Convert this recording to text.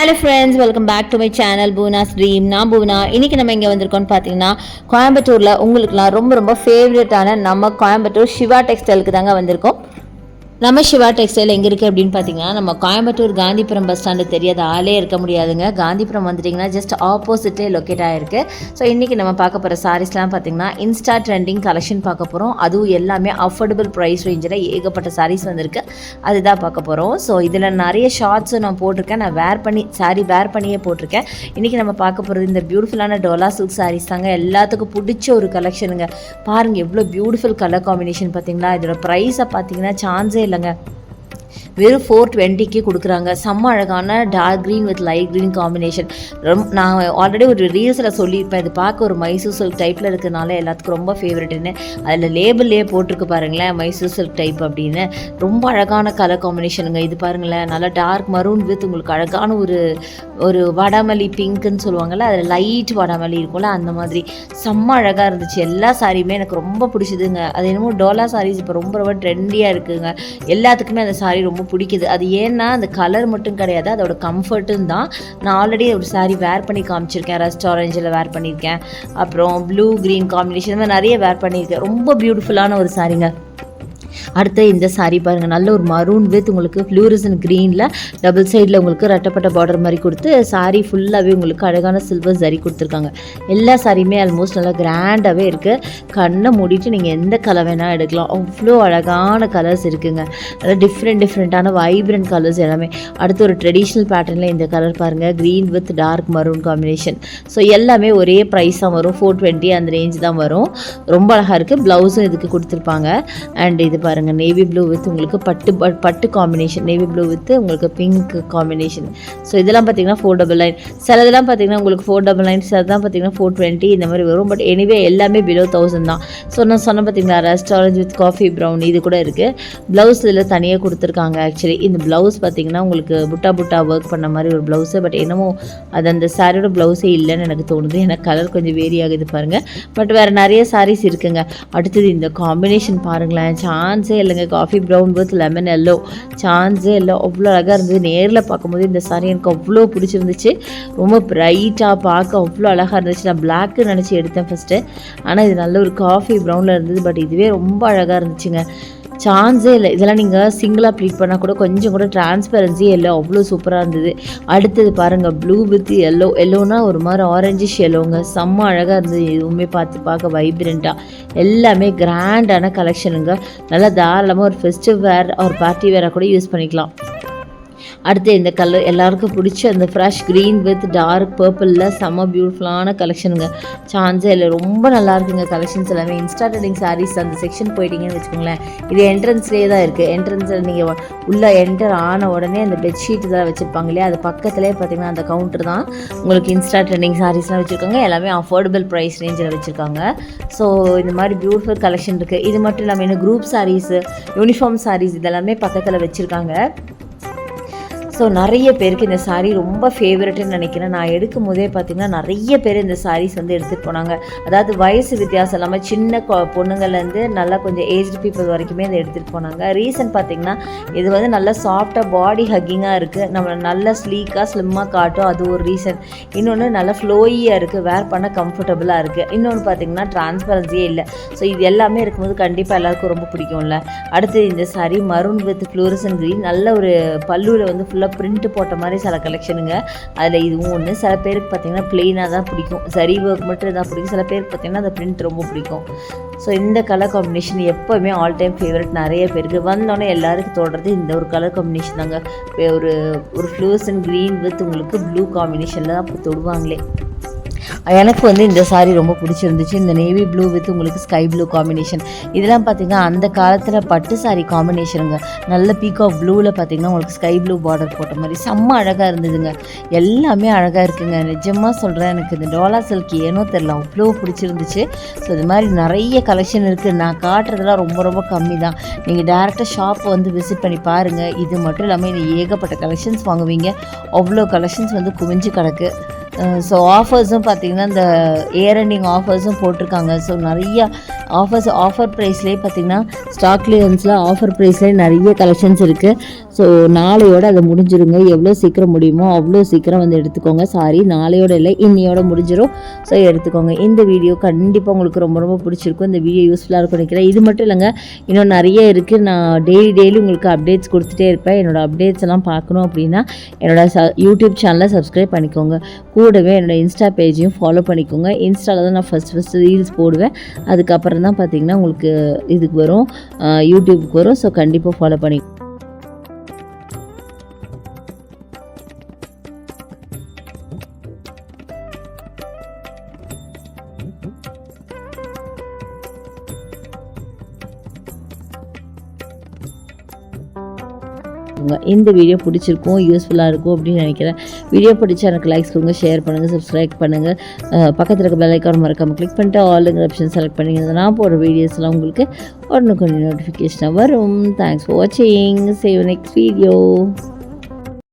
Hello friends, welcome back to my channel Poona's dream. நான் பூனா. இன்றைக்கி நம்ம இங்கே வந்திருக்கோம்னு பார்த்தீங்கன்னா, கோயம்புத்தூரில் உங்களுக்குலாம் ரொம்ப ரொம்ப ஃபேவரட்டான நம்ம கோயம்புத்தூர் சிவா டெக்ஸ்டைலுக்கு தாங்க வந்திருக்கோம். நம்ம சிவா டெக்ஸ்டைல் எங்கே இருக்குது அப்படின்னு பார்த்தீங்கன்னா, நம்ம கோயம்புத்தூர் காந்திபுரம் பஸ் ஸ்டாண்டு தெரியாத ஆளே இருக்க முடியாதுங்க. காந்திபுரம் வந்துட்டிங்கன்னா ஜஸ்ட் ஆப்போசிட்டே லொக்கேட் ஆகிருக்கு. ஸோ இன்றைக்கி நம்ம பார்க்க போகிற சாரீஸ்லாம் பார்த்தீங்கன்னா இன்ஸ்டா ட்ரெண்டிங் கலெக்ஷன் பார்க்க போகிறோம். அதுவும் எல்லாமே அஃபோர்டபுள் ப்ரைஸ் ரேஞ்சில் ஏகப்பட்ட சாரீஸ் வந்திருக்கு. அதுதான் பார்க்க போகிறோம். ஸோ இதில் நிறைய ஷார்ட்ஸும் நான் போட்டிருக்கேன். நான் வேர் பண்ணியே போட்டிருக்கேன். இன்றைக்கி நம்ம பார்க்க போகிறது இந்த பியூட்டிஃபுல்லான டோலா சில்க் சாரீஸ் தாங்க. எல்லாத்துக்கும் பிடிச்ச ஒரு கலெக்ஷனுங்க. பாருங்கள் எவ்வளோ பியூட்டிஃபுல் கலர் காம்பினேஷன் பார்த்தீங்களா. இதோட ப்ரைஸை பார்த்தீங்கன்னா சான்ஸே இல்லைங்க. வெறும் 420க்கு கொடுக்குறாங்க. செம்ம அழகான dark green with light green combination. நான் ஆல்ரெடி ஒரு ரீல்ஸில் சொல்லியிருப்பேன், இது பார்க்க ஒரு மைசூர் சில்க் டைப்பில் இருக்கிறதுனால எல்லாத்துக்கும் ரொம்ப ஃபேவரெட்டுன்னு. அதில் லேபிள்லேயே போட்டிருக்கு பாருங்களேன், மைசூர் சில்க் டைப் அப்படின்னு. ரொம்ப அழகான கலர் காம்பினேஷனுங்க. இது பாருங்களேன், நல்லா டார்க் மரூன் வித் உங்களுக்கு அழகான ஒரு வாடாமல்லி பிங்க்குன்னு சொல்லுவாங்கள்ல, அதில் லைட் வாடாமல்லி இருக்கும்ல, அந்த மாதிரி செம்ம அழகாக இருந்துச்சு. எல்லா சாரியுமே எனக்கு ரொம்ப பிடிச்சதுங்க. அது என்னமோ டோலா சாரீஸ் இப்போ ரொம்ப ரொம்ப ட்ரெண்டியாக இருக்குதுங்க. எல்லாத்துக்குமே அந்த சாரீ ரொம்ப பிடிக்குது. அது ஏன்னா அந்த கலர் மட்டும் கிடையாது, அதோட கம்ஃபர்ட்டும் தான். நான் ஆல்ரெடி ஒரு சாரீ வேர் பண்ணி காமிச்சிருக்கேன். ரஸ்ட் ஆரஞ்சில் வேர் பண்ணியிருக்கேன். அப்புறம் ப்ளூ க்ரீன் காம்பினேஷன் மாதிரி நிறைய வேர் பண்ணியிருக்கேன். ரொம்ப பியூட்டிஃபுல்லான ஒரு சாரீங்க. அடுத்து இந்த சாரீ பாருங்கள், நல்ல ஒரு மரூன் வித் உங்களுக்கு ஃப்ளூரசன் க்ரீனில் டபுள் சைடில் உங்களுக்கு ரெட்டப்பட்ட பார்டர் மாதிரி கொடுத்து சாரீ ஃபுல்லாகவே உங்களுக்கு அழகான சில்வர் சரி கொடுத்துருக்காங்க. எல்லா சாரியுமே ஆல்மோஸ்ட் நல்லா கிராண்டாகவே இருக்குது. கண்ணை மூடிட்டு நீங்கள் எந்த கலர் வேணால் எடுக்கலாம். அவ்வளோ அழகான கலர்ஸ் இருக்குங்க. நல்லா டிஃப்ரெண்ட்டான வைப்ரண்ட் கலர்ஸ் எல்லாமே. அடுத்து ஒரு ட்ரெடிஷ்னல் பேட்டர்னில் இந்த கலர் பாருங்கள், green with dark maroon combination. So எல்லாமே ஒரே ப்ரைஸ் தான் வரும், 420 அந்த ரேஞ்ச் தான் வரும். ரொம்ப அழகாக இருக்குது. ப்ளவுஸும் இதுக்கு கொடுத்துருப்பாங்க. அண்ட் இது பாருங்கள், நேவி ப்ளூ வித் உங்களுக்கு பட்டு காம்பினேஷன், நேவி ப்ளூ வித் உங்களுக்கு பிங்க் காம்பினேஷன். ஸோ இதெல்லாம் பார்த்தீங்கன்னா 499. சிலதெல்லாம் பார்த்தீங்கன்னா உங்களுக்கு 499, சிலதான் பார்த்தீங்கன்னா 420 இந்த மாதிரி வரும். பட் எனிவே எல்லாமே பிலோ 1000 தான். ஸோ நான் சொன்ன பார்த்தீங்களா, rest orange with coffee brown இது கூட இருக்குது. ப்ளவுஸ் இதில் தனியாக கொடுத்துருக்காங்க. ஆக்சுவலி இந்த ப்ளவுஸ் பார்த்தீங்கன்னா உங்களுக்கு புட்டா ஒர்க் பண்ண மாதிரி ஒரு ப்ளவுஸு. பட் என்னமோ அது அந்த சாரியோட ப்ளவுஸே இல்லைன்னு எனக்கு தோணுது. எனக்கு கலர் கொஞ்சம் வேரி ஆகுது பாருங்கள். பட் வேறு நிறைய சாரீஸ் இருக்குங்க. அடுத்தது இந்த காம்பினேஷன் பாருங்களேன், சான்ஸே இல்லைங்க. Coffee brown with lemon yellow, சான்ஸே இல்லை. அவ்வளோ அழகாக இருந்தது. நேரில் பார்க்கும்போது இந்த சாரீ எனக்கு அவ்வளோ பிடிச்சிருந்துச்சு. ரொம்ப ப்ரைட்டாக பார்க்க அவ்வளோ அழகாக இருந்துச்சு. நான் பிளாக்கு நினச்சி எடுத்தேன் ஃபஸ்ட்டு. ஆனால் இது நல்ல ஒரு காஃபி ப்ரௌனில் இருந்தது. பட் இதுவே ரொம்ப அழகாக இருந்துச்சுங்க. சான்ஸே இல்லை. இதெல்லாம் நீங்கள் சிங்கிளாக ப்ளீட் பண்ணால் கூட கொஞ்சம் கூட டிரான்ஸ்பரன்சியே இல்லை. அவ்வளோ சூப்பராக இருந்தது. அடுத்தது பாருங்கள், ப்ளூ வித் எல்லோனா ஒரு மாதிரி ஆரஞ்சிஷ் எல்லோங்க. செம்ம அழகாக இருந்தது. எதுவுமே பார்க்க வைப்ரண்ட்டாக எல்லாமே கிராண்டான கலெக்ஷனுங்க. நல்லா தாராளமாக ஒரு ஃபெஸ்டிவ் வேர் ஒரு பார்ட்டி வேராக கூட யூஸ் பண்ணிக்கலாம். அடுத்து இந்த கலர் எல்லாருக்கும் பிடிச்ச அந்த ஃப்ரெஷ் க்ரீன் வித் டார்க் பர்பிளில் செம்ம பியூட்டிஃபுல்லான கலெக்ஷனுங்க. சான்ஸே இல்லை. ரொம்ப நல்லா இருக்குங்க கலெக்ஷன்ஸ் எல்லாமே. இன்ஸ்டா ட்ரெண்டிங் சாரீஸ் அந்த செக்ஷன் போயிட்டீங்கன்னு வச்சுக்கோங்களேன், இது என்ட்ரன்ஸ்லேயே தான் இருக்குது. என்ட்ரன்ஸில் நீங்கள் உள்ளே என்டர் ஆன உடனே அந்த பெட்ஷீட் இதெல்லாம் வச்சுருப்பாங்க இல்லையா, அது பக்கத்துலேயே பார்த்தீங்கன்னா அந்த கவுண்டர் தான் உங்களுக்கு இன்ஸ்டா ட்ரெண்டிங் சாரீஸ்லாம் வச்சுருக்காங்க. எல்லாமே அஃபோர்டபுள் ப்ரைஸ் ரேஞ்சில் வச்சுருக்காங்க. ஸோ இந்த மாதிரி பியூட்டிஃபுல் கலெக்ஷன் இருக்குது. இது மட்டும் இல்லாமல் இன்னும் குரூப் சாரீஸு, யூனிஃபார்ம் சாரீஸ் இதெல்லாமே பக்கத்தில் வச்சுருக்காங்க. ஸோ நிறைய பேருக்கு இந்த சாரீ ரொம்ப ஃபேவரெட்டுன்னு நினைக்கிறேன். நான் எடுக்கும் போதே பார்த்திங்கன்னா நிறைய பேர் இந்த சாரீஸ் வந்து எடுத்துகிட்டு போனாங்க. அதாவது வயசு வித்தியாசம் இல்லாமல் சின்ன பொண்ணுங்கள்லேருந்து நல்லா கொஞ்சம் ஏஜ்டு பீப்புள் வரைக்குமே இதை எடுத்துகிட்டு போனாங்க. ரீசன் பார்த்திங்கன்னா இது வந்து நல்லா சாஃப்டாக பாடி ஹக்கிங்காக இருக்குது. நம்ம நல்லா ஸ்லீக்காக ஸ்லிம்மாக காட்டும், அது ஒரு ரீசன். இன்னொன்று நல்லா ஃப்ளோயியாக இருக்குது, வேர் பண்ண கம்ஃபர்டபுளாக இருக்குது. இன்னொன்று பார்த்திங்கன்னா டிரான்ஸ்பரன்சியே இல்லை. ஸோ இது எல்லாமே இருக்கும்போது கண்டிப்பாக எல்லாருக்கும் ரொம்ப பிடிக்கும்ல. அடுத்து இந்த sari maroon with fluorescent green, நல்ல ஒரு பல்லுவில் வந்து ஃபுல்லாக பிரிண்ட் போட்ட மாதிரி சில கலெக்ஷனுங்க. அதில் இதுவும் ஒன்று. சில பேருக்கு பார்த்திங்கன்னா ப்ளெயினாக தான் பிடிக்கும், சரி ஒர்க் மட்டும் தான் பிடிக்கும். சில பேருக்கு பார்த்திங்கன்னா அந்த பிரிண்ட் ரொம்ப பிடிக்கும். ஸோ இந்த கலர் காம்பினேஷன் எப்போவுமே ஆல் டைம் ஃபேவரட். நிறைய பேருக்கு வந்தோடனே எல்லாருக்கும் தோடுறது இந்த ஒரு கலர் காம்பினேஷன் தாங்க. ஒரு ஃப்ளூரசன் க்ரீன் வித் உங்களுக்கு ப்ளூ காம்பினேஷனில் தான் தொடுவாங்களே. எனக்கு வந்து இந்த சாரீ ரொம்ப பிடிச்சிருந்துச்சு. இந்த நேவி ப்ளூ வித் உங்களுக்கு ஸ்கை ப்ளூ காம்பினேஷன். இதெல்லாம் பார்த்திங்கன்னா அந்த காலத்தில் பட்டு சாரீ காம்பினேஷனுங்க. நல்ல பீகாக் ப்ளூவில் பார்த்திங்கன்னா உங்களுக்கு ஸ்கை ப்ளூ பார்டர் போட்ட மாதிரி செம்ம அழகாக இருந்ததுங்க. எல்லாமே அழகாக இருக்குங்க. நிஜமாக சொல்கிறேன், எனக்கு இந்த டோலா சில்க் ஏனோ தெரில அவ்வளோ பிடிச்சிருந்துச்சு. ஸோ இது மாதிரி நிறைய கலெக்ஷன் இருக்குது. நான் காட்டுறதுலாம் ரொம்ப ரொம்ப கம்மி தான். நீங்கள் டேரெக்டாக ஷாப்பை வந்து விசிட் பண்ணி பாருங்கள். இது மட்டும் இல்லாமல் இன்னும் ஏகப்பட்ட கலெக்ஷன்ஸ் வாங்குவீங்க. அவ்வளோ கலெக்ஷன்ஸ் வந்து குவிஞ்சு கிடக்கு. ஸோ ஆஃபர்ஸும் பார்த்திங்கன்னா இந்த இயர் எண்டிங் ஆஃபர்ஸும் போட்டிருக்காங்க. ஸோ நிறைய ஆஃபர் ப்ரைஸ்லேயே பார்த்திங்கன்னா ஸ்டாக் கிளியரன்ஸில் ஆஃபர் ப்ரைஸ்லேயே நிறைய கலெக்ஷன்ஸ் இருக்குது. ஸோ நாளையோட அதை முடிஞ்சிருங்க. எவ்வளோ சீக்கிரம் முடியுமோ அவ்வளோ சீக்கிரம் வந்து எடுத்துக்கோங்க. சாரி, நாளையோட இல்லை, இன்னையோட முடிஞ்சிடும். ஸோ எடுத்துக்கோங்க. இந்த வீடியோ கண்டிப்பாக உங்களுக்கு ரொம்ப ரொம்ப பிடிச்சிருக்கும். இந்த வீடியோ யூஸ்ஃபுல்லாக இருக்கும் நினைக்கிறேன். இது மட்டும் இல்லைங்க, இன்னும் நிறைய இருக்குது. நான் டெய்லி உங்களுக்கு அப்டேட்ஸ் கொடுத்துட்டே இருப்பேன். என்னோடய அப்டேட்ஸ் எல்லாம் பார்க்கணும் அப்படின்னா என்னோடய யூடியூப் சேனலை சப்ஸ்கிரைப் பண்ணிக்கோங்க. கூடவே என்னோடய இன்ஸ்டா பேஜையும் ஃபாலோ பண்ணிக்கோங்க. இன்ஸ்டாவில் தான் நான் ஃபஸ்ட்டு ரீல்ஸ் போடுவேன். அதுக்கப்புறம் தான் பார்த்திங்கன்னா உங்களுக்கு இதுக்கு வரும், யூடியூபுக்கு வரும். ஸோ கண்டிப்பாக ஃபாலோ பண்ணி இந்த வீடியோ பிடிச்சிருக்கும், யூஸ்ஃபுல்லாக இருக்கும் அப்படின்னு நினைக்கிறேன். வீடியோ பிடிச்சா எனக்கு லைக்ஸ் கொடுங்க, ஷேர் பண்ணுங்கள், சப்ஸ்கிரைப் பண்ணுங்கள். பக்கத்தில் இருக்க பெல் ஐக்கான் மறக்காமல் கிளிக் பண்ணிட்டு ஆல்ங்கிற ஆப்ஷன் செலக்ட் பண்ணிங்கன்னா நான் போடுற வீடியோஸ்லாம் உங்களுக்கு உடனே கொஞ்சம் நோட்டிஃபிகேஷனாக வரும். தேங்க்ஸ் ஃபார் வாட்சிங். See you next video.